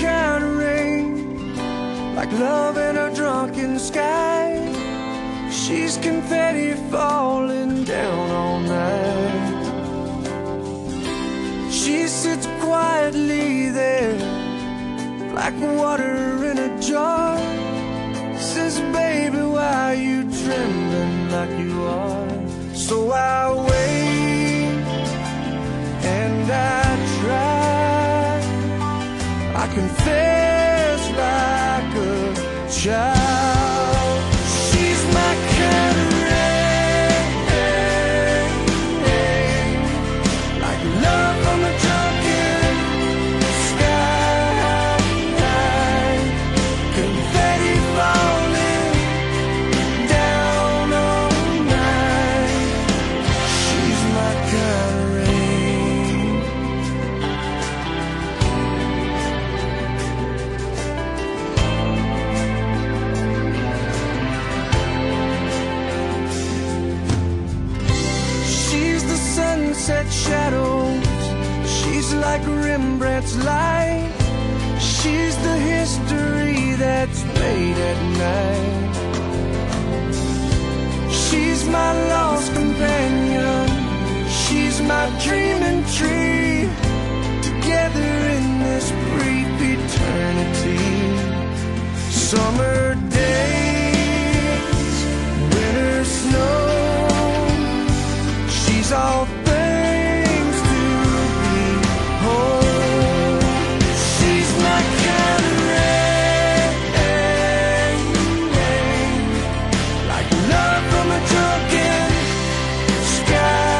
kind of rain, like love in a drunken sky. She's confetti falling down all night. She sits quietly there, like water in a jar. Says, baby, why are you trembling like you are? So I wait and I try. I confess like a child. She's my kind of rain, like love from a drunken sky. Confetti falling down all night. She's my kind of rain. She's the sunset shadows. She's like Rembrandt's light. She's the history that's made at night. She's my lost companion. She's my dreaming tree. Together in this brief eternity. Summer days, winter snow. She's all things to behold. She's my kind of rain, like love from a drunken sky.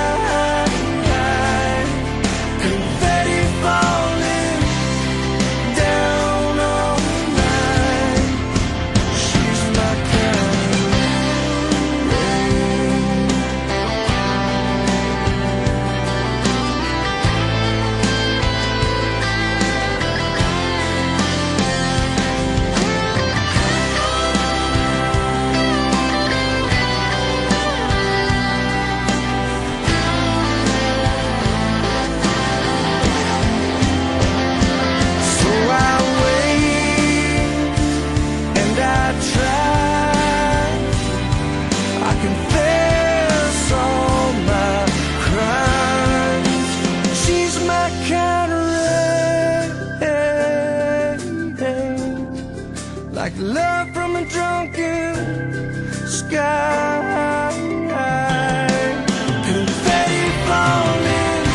Confetti falling down all night. She's my kind of rain. So I wait and I try. I confess all my crimes. She's my kind of rain, like love from a drunken sky. Confetti falling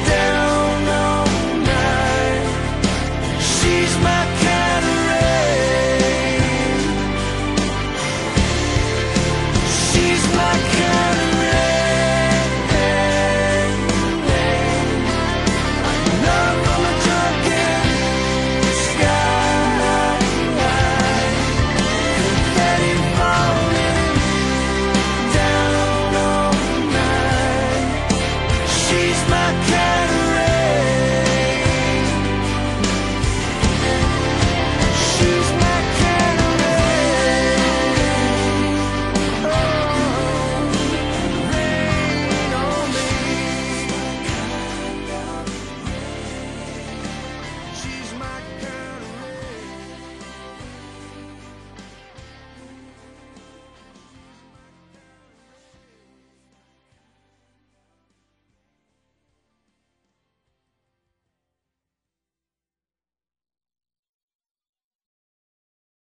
down all night. She's my